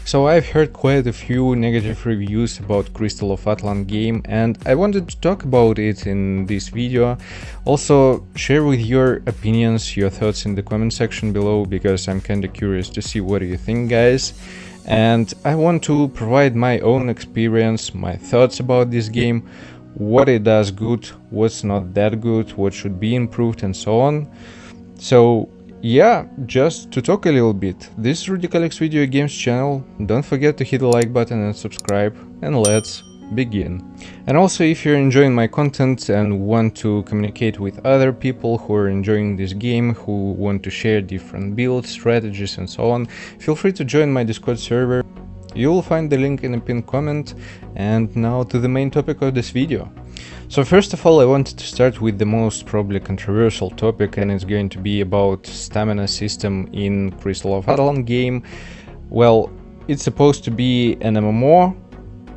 So I've heard quite a few negative reviews about Crystal of Atlan game, and I wanted to talk about it in this video. Also share with your opinions, your thoughts in the comment section below, because I'm kinda curious to see what do you think, guys. And I want to provide my own experience, my thoughts about this game, what it does good, what's not that good, what should be improved, and so on. So yeah, just to talk a little bit, this is Rudikalix Video Games channel. Don't forget to hit the like button and subscribe, and let's begin. And also, if you're enjoying my content and want to communicate with other people who are enjoying this game, who want to share different builds, strategies, and so on, feel free to join my Discord server. You will find the link in the pinned comment. And now to the main topic of this video. So first of all, I wanted to start with the most probably controversial topic, and it's going to be about stamina system in Crystal of Atlan game. Well, it's supposed to be an MMO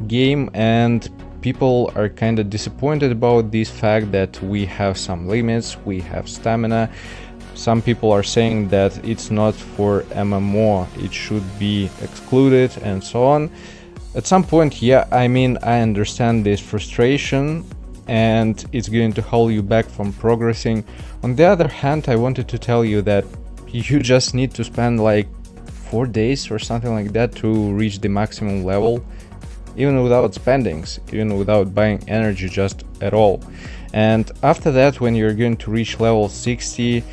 game, and people are kind of disappointed about this fact that we have some limits, we have stamina. Some people are saying that it's not for MMO, it should be excluded, and so on. At some point, yeah, I mean, I understand this frustration, and it's going to hold you back from progressing. On the other hand, I wanted to tell you that you just need to spend like 4 days or something like that to reach the maximum level, even without spendings, even without buying energy just at all. And after that, when you're going to reach level 60,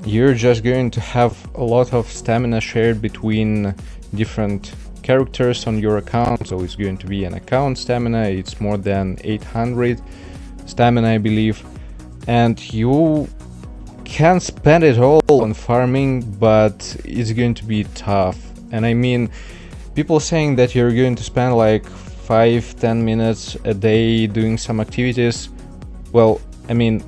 you're just going to have a lot of stamina shared between different characters on your account. So it's going to be an account stamina, it's more than 800 stamina, I believe, and you can spend it all on farming, but it's going to be tough. And I mean, people saying that you're going to spend like 5-10 minutes a day doing some activities. Well, I mean,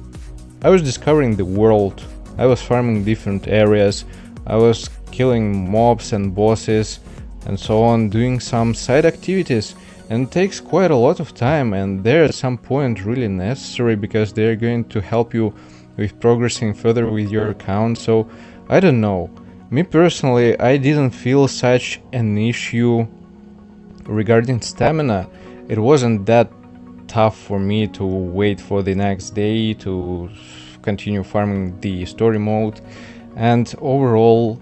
I was discovering the world, I was farming different areas, I was killing mobs and bosses and so on, doing some side activities, and it takes quite a lot of time, and they're at some point really necessary because they're going to help you with progressing further with your account. So I don't know, me personally, I didn't feel such an issue regarding stamina. It wasn't that tough for me to wait for the next day to continue farming the story mode. And overall,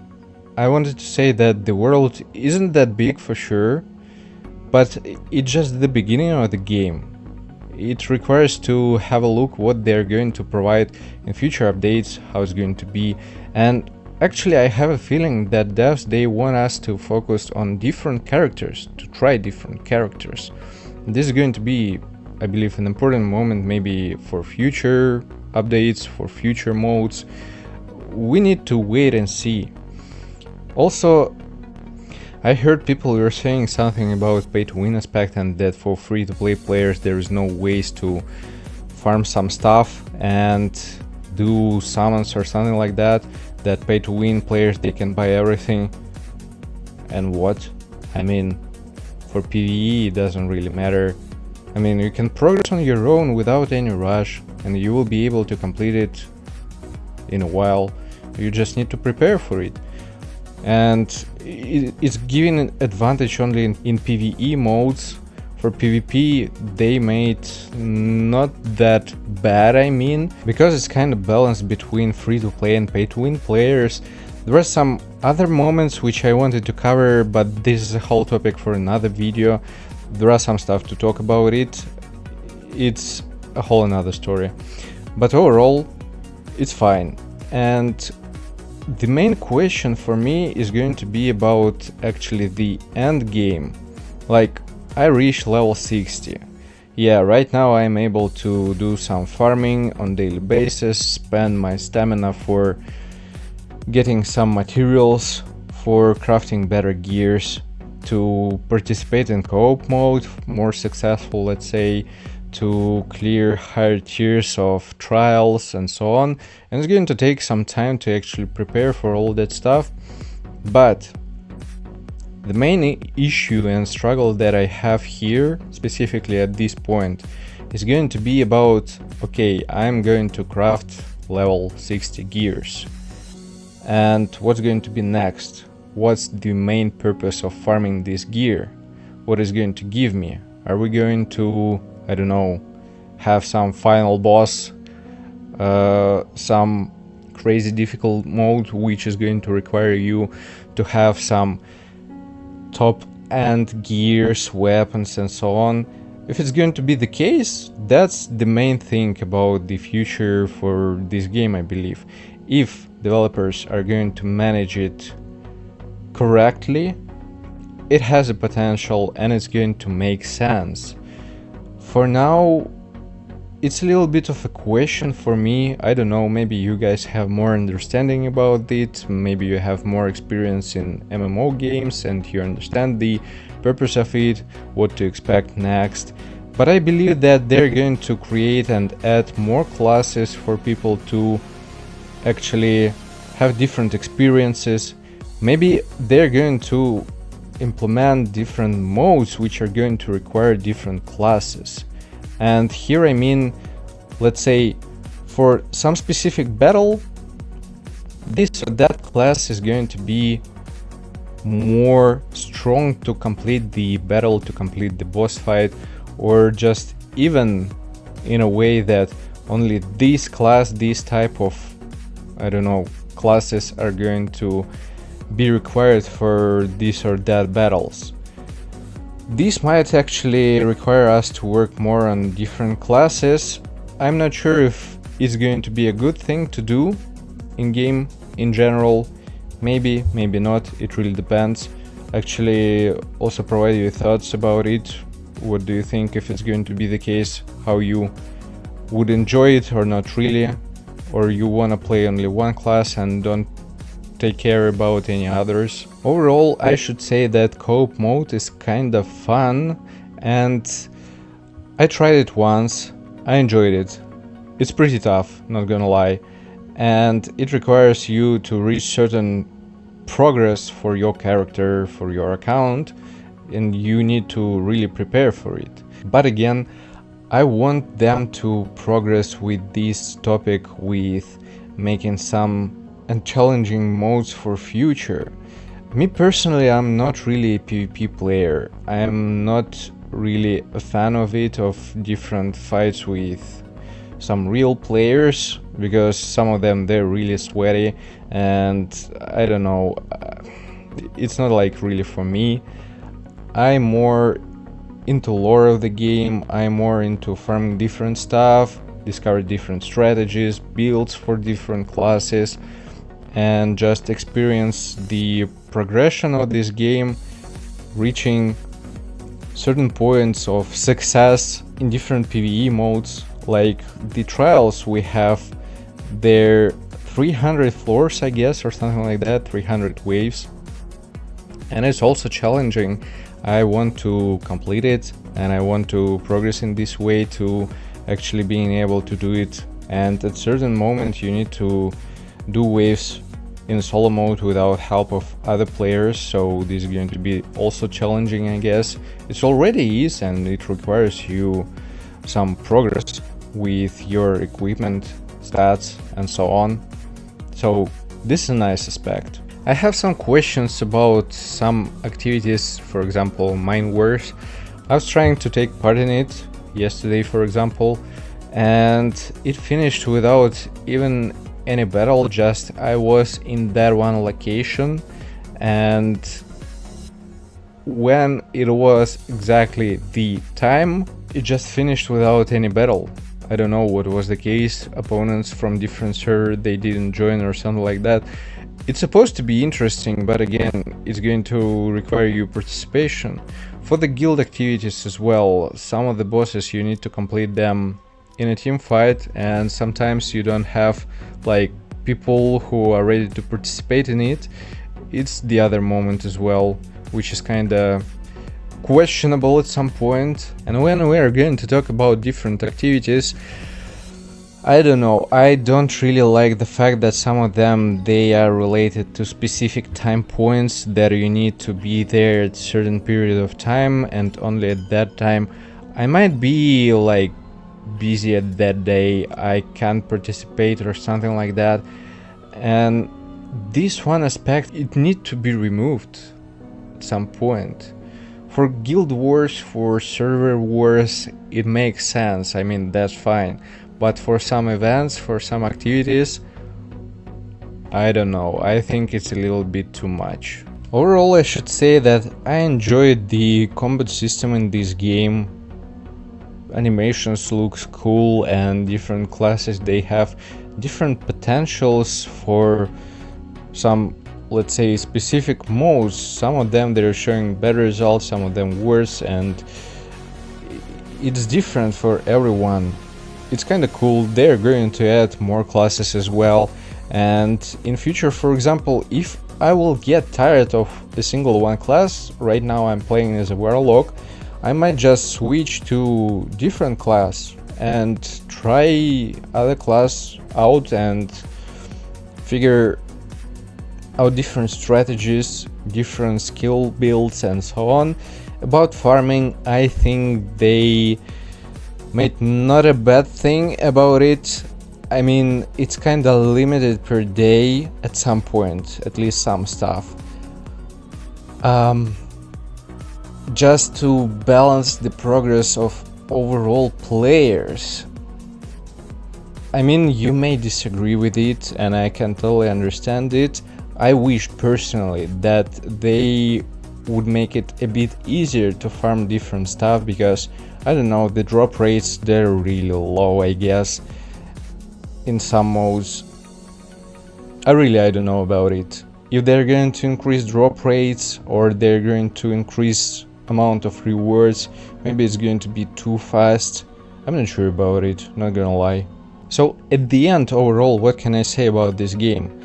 I wanted to say that the world isn't that big for sure, but it's just the beginning of the game. It requires to have a look what they're going to provide in future updates, how it's going to be. And actually, I have a feeling that devs, they want us to focus on different characters, to try different characters. This is going to be, I believe, an important moment maybe for future updates, for future modes. We need to wait and see. Also, I heard people were saying something about pay to win aspect, and that for free to play players there is no ways to farm some stuff and do summons or something like that, that pay to win players they can buy everything. And what? I mean, for PvE it doesn't really matter. I mean, you can progress on your own without any rush, and you will be able to complete it in a while. You just need to prepare for it. And it's giving an advantage only in PvE modes. For PvP they made not that bad, I mean, because it's kind of balanced between free to play and pay to win players. There are some other moments which I wanted to cover, but this is a whole topic for another video. There are some stuff to talk about it, it's a whole another story, but overall it's fine. And the main question for me is going to be about actually the end game. Like, I reached level 60. Yeah, right now I'm able to do some farming on daily basis, spend my stamina for getting some materials, for crafting better gears, to participate in co-op mode, more successful, let's say, to clear higher tiers of trials and so on. And it's going to take some time to actually prepare for all that stuff. But the main issue and struggle that I have here, specifically at this point, is going to be about, okay, I'm going to craft level 60 gears. And what's going to be next? what's the main purpose of farming this gear? What is going to give me? Are we going to, I don't know, have some final boss, some crazy difficult mode which is going to require you to have some top end gears, weapons and so on? If it's going to be the case, that's the main thing about the future for this game, I believe. If developers are going to manage it correctly, it has a potential and it's going to make sense. For now, it's a little bit of a question for me. I don't know, maybe you guys have more understanding about it, maybe you have more experience in MMO games and you understand the purpose of it, what to expect next. But I believe that they're going to create and add more classes for people to actually have different experiences. Maybe they're going to implement different modes which are going to require different classes. And here I mean, let's say for some specific battle, this or that class is going to be more strong to complete the battle, to complete the boss fight, or just even in a way that only this class, this type of, I don't know, classes are going to be required for this or that battles. This might actually require us to work more on different classes. I'm not sure if it's going to be a good thing to do in game in general. Maybe, maybe not, it really depends. Actually, also provide your thoughts about it. What do you think, if it's going to be the case, how you would enjoy it or not really? Or you wanna play only one class and don't take care about any others? Overall, I should say that co-op mode is kind of fun, and I tried it once, I enjoyed it. It's pretty tough, not gonna lie, and it requires you to reach certain progress for your character, for your account, and you need to really prepare for it. But again, I want them to progress with this topic, with making some and challenging modes for future. Me personally, I'm not really a PvP player. I'm not really a fan of it, of different fights with some real players, because some of them, they're really sweaty and I don't know, it's not like really for me. I'm more into lore of the game, I'm more into farming different stuff, discover different strategies, builds for different classes, and just experience the progression of this game, reaching certain points of success in different PvE modes. Like the trials we have, they're 300 floors, I guess, or something like that, 300 waves, and it's also challenging. I want to complete it and I want to progress in this way to actually being able to do it. And at certain moment you need to do waves in solo mode without help of other players, so this is going to be also challenging, I guess. It already is, and it requires you some progress with your equipment, stats and so on. So this is a nice aspect. I have some questions about some activities, for example Mine Wars. I was trying to take part in it yesterday, for example, and it finished without even any battle, just I was in that one location, and when it was exactly the time, it just finished without any battle. I don't know what was the case, opponents from different server, they didn't join or something like that. It's supposed to be interesting, but again, it's going to require your participation. For the guild activities as well, some of the bosses you need to complete them in a team fight, and sometimes you don't have like people who are ready to participate in it. It's the other moment as well, which is kinda questionable at some point. And when we are going to talk about different activities, I don't know, I don't really like the fact that some of them, they are related to specific time points, that you need to be there at a certain period of time, and only at that time. I might be like busy at that day, I can't participate or something like that, and this one aspect, it need to be removed at some point. For guild wars, for server wars, it makes sense, I mean, that's fine. But for some events, for some activities, I don't know, I think it's a little bit too much. Overall, I should say that I enjoyed the combat system in this game. Animations looks cool, and different classes, they have different potentials for some, let's say, specific modes. Some of them they're showing better results, some of them worse, and it's different for everyone. It's kind of cool. They're going to add more classes as well, and in future, for example, if I will get tired of a single one class, right now I'm playing as a warlock, I might just switch to different class and try other class out and figure out different strategies, different skill builds and so on. About farming, I think they made not a bad thing about it. I mean, it's kinda limited per day at some point, at least some stuff. Just to balance the progress of overall players. I mean, you may disagree with it, and I can totally understand it. I wish personally that they would make it a bit easier to farm different stuff, because I don't know, the drop rates, they're really low, I guess, in some modes. I don't know about it. If they're going to increase drop rates, or they're going to increase amount of rewards, maybe it's going to be too fast. I'm not sure about it, not gonna lie. So at the end, overall, what can I say about this game?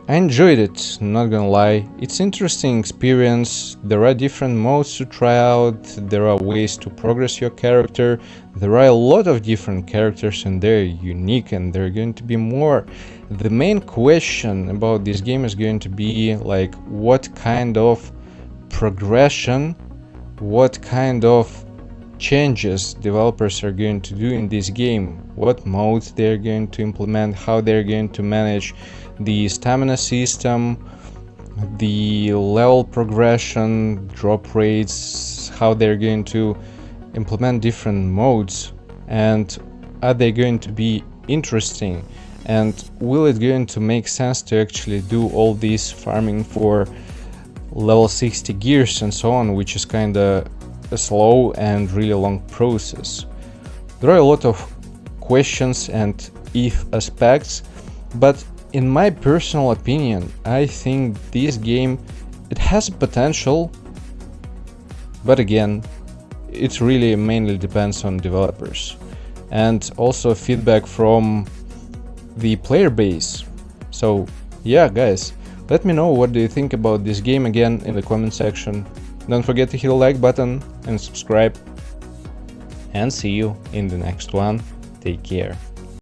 I enjoyed it, not gonna lie. It's interesting experience. There are different modes to try out, there are ways to progress your character, there are a lot of different characters and they're unique, and there are going to be more. The main question about this game is going to be like, what kind of progression, what kind of changes developers are going to do in this game, what modes they're going to implement, how they're going to manage the stamina system, the level progression, drop rates, how they're going to implement different modes, and are they going to be interesting, and will it going to make sense to actually do all this farming for level 60 gears and so on, which is kinda a slow and really long process. There are a lot of questions and if aspects, but in my personal opinion, I think this game, it has potential, but again, it really mainly depends on developers and also feedback from the player base. So yeah, guys, let me know what do you think about this game again in the comment section. Don't forget to hit the like button and subscribe, and see you in the next one. Take care.